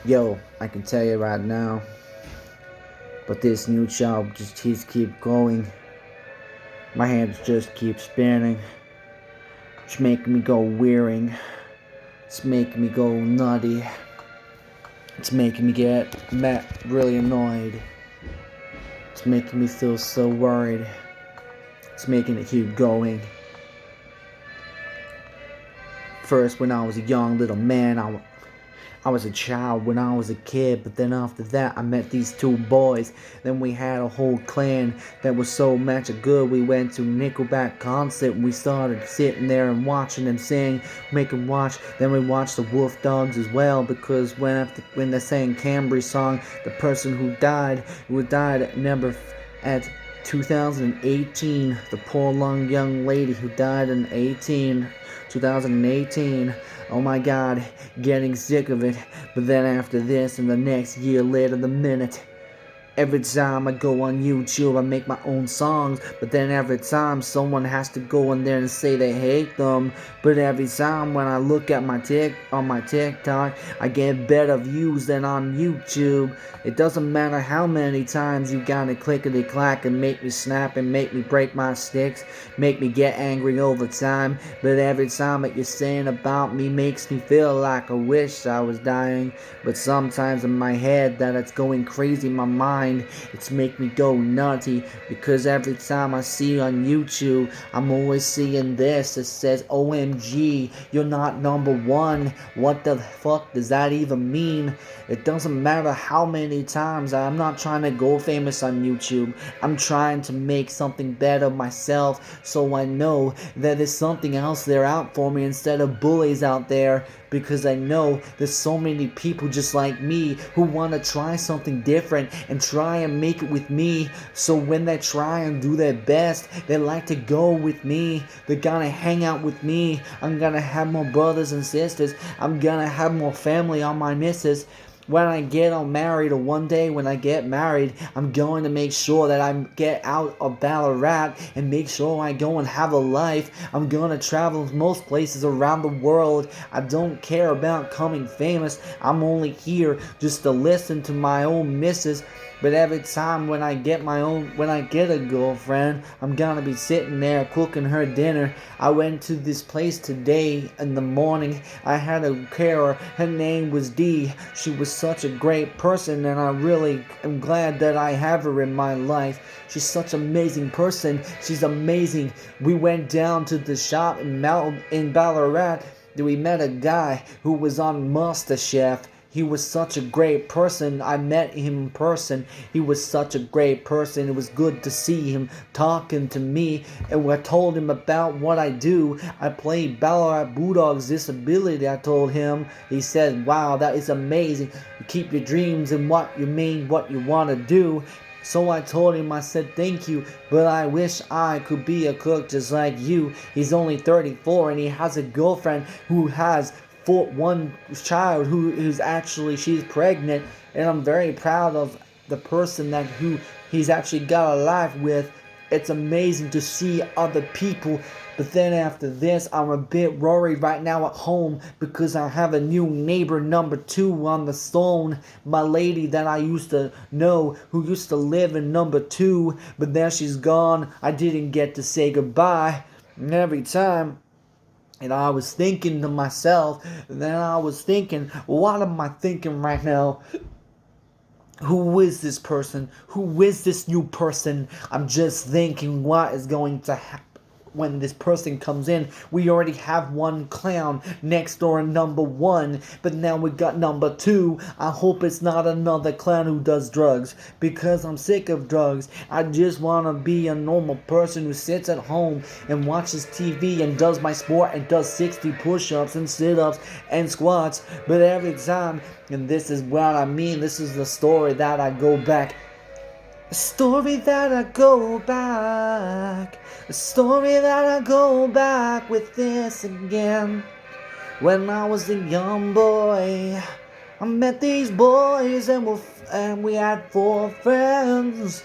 Yo, I can tell you right now, but this new job just keep going. My hands just keep spinning. It's making me go wearing. It's making me go nutty. It's making me get really annoyed. It's making me feel so worried. It's making it keep going. First, when I was a young little man, I was a child when I was a kid, but then after that I met these two boys. Then we had a whole clan that was so much good. We went to Nickelback concert and we started sitting there and watching them sing, make them watch. Then we watched the Wolf Dogs as well, because when they sang Cambry song, the person who died at 2018, the poor young lady who died in 2018. Oh my god, getting sick of it. But then after this, and the next year later, the minute, every time I go on YouTube, I make my own songs, but then every time someone has to go in there and say they hate them. But every time when I look at my TikTok, I get better views than on YouTube. It doesn't matter how many times you gotta clickety clack and make me snap and make me break my sticks, make me get angry all the time. But every time that you're saying about me makes me feel like I wish I was dying. But sometimes in my head that it's going crazy in my mind, it's make me go nutty, because every time I see on YouTube, I'm always seeing this. It says, OMG, you're not number one. What the fuck does that even mean? It doesn't matter how many times. I'm not trying to go famous on YouTube. I'm trying to make something better myself, so I know that there's something else there out for me instead of bullies out there, because I know there's so many people just like me who want to try something different and try and make it with me. So when they try and do their best, they like to go with me. They're gonna hang out with me. I'm gonna have more brothers and sisters. I'm gonna have more family on my missus. When I get married, or one day when I get married, I'm going to make sure that I get out of Ballarat and make sure I go and have a life. I'm going to travel most places around the world. I don't care about coming famous. I'm only here just to listen to my own missus. But every time when I get a girlfriend, I'm gonna be sitting there cooking her dinner. I went to this place today in the morning. I had a carer. Her name was Dee. She was such a great person, and I really am glad that I have her in my life. She's such an amazing person. She's amazing. We went down to the shop in Ballarat. We met a guy who was on MasterChef. He was such a great person. I met him in person. He was such a great person. It was good to see him talking to me. And when I told him about what I do, I play Ballarat Bulldogs Disability, I told him. He said, wow, that is amazing. You keep your dreams and what you mean, what you want to do. So I told him, I said, thank you, but I wish I could be a cook just like you. He's only 34 and he has a girlfriend who has one child who's actually, she's pregnant, and I'm very proud of the person who he's actually got a life with. It's amazing to see other people. But then after this, I'm a bit worried right now at home, because I have a new neighbor number 2 on the phone. My lady that I used to know, who used to live in number 2, but now she's gone. I didn't get to say goodbye. And every time, and I was thinking to myself, what am I thinking right now? Who is this person? Who is this new person? I'm just thinking, what is going to happen when this person comes in? We already have one clown next door, number 1, but now we got number 2. I hope it's not another clown who does drugs, because I'm sick of drugs. I just want to be a normal person who sits at home and watches TV and does my sport and does 60 push-ups and sit-ups and squats. But every time, and this is what I mean, this is the story that I go back. A story that I go back. A story that I go back with this again. When I was a young boy, I met these boys and we had 4 friends.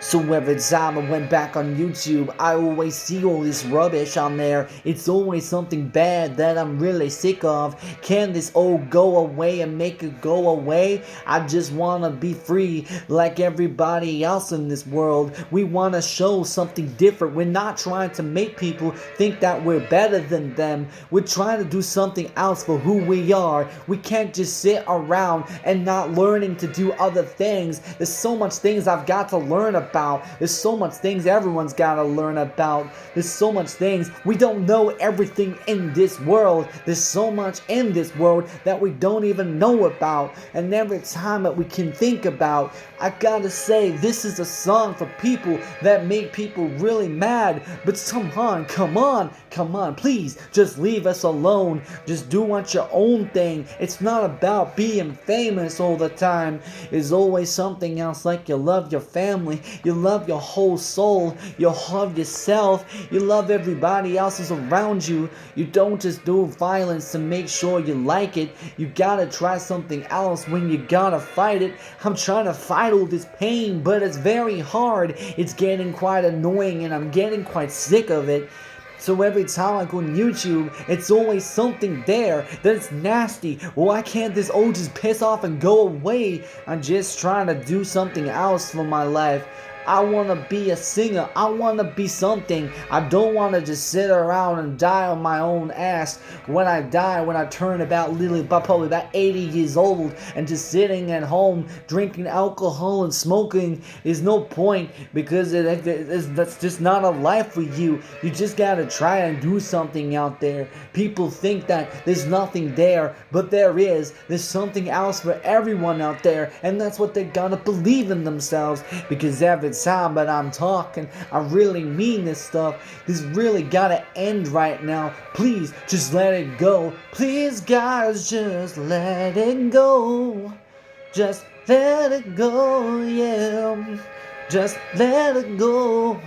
So every time I went back on YouTube, I always see all this rubbish on there. It's always something bad that I'm really sick of. Can this all go away and make it go away? I just wanna be free like everybody else in this world. We wanna show something different. We're not trying to make people think that we're better than them. We're trying to do something else for who we are. We can't just sit around and not learning to do other things. There's so much things I've got to learn about. There's so much things everyone's gotta learn about. There's so much things. We don't know everything in this world. There's so much in this world that we don't even know about. And every time that we can think about, I gotta say, this is a song for people that make people really mad. But come on, please, just leave us alone. Just do what your own thing. It's not about being famous all the time. It's always something else, like you love your family, you love your whole soul, you love yourself, you love everybody else is around you. You don't just do violence to make sure you like it. You gotta try something else when you gotta fight it. I'm trying to fight all this pain, but it's very hard. It's getting quite annoying and I'm getting quite sick of it. So every time I go on YouTube, it's always something there that's nasty. Why can't this all just piss off and go away? I'm just trying to do something else for my life. I want to be a singer. I want to be something. I don't want to just sit around and die on my own ass. When I die, when I turn probably about 80 years old, and just sitting at home drinking alcohol and smoking, there's no point, because that's just not a life for you. You just gotta try and do something out there. People think that there's nothing there, but there is. There's something else for everyone out there, and that's what they gotta believe in themselves, because every time that I'm talking, I really mean this stuff. This really gotta end right now. Please, just let it go. Please, guys, just let it go. Just let it go, yeah. Just let it go.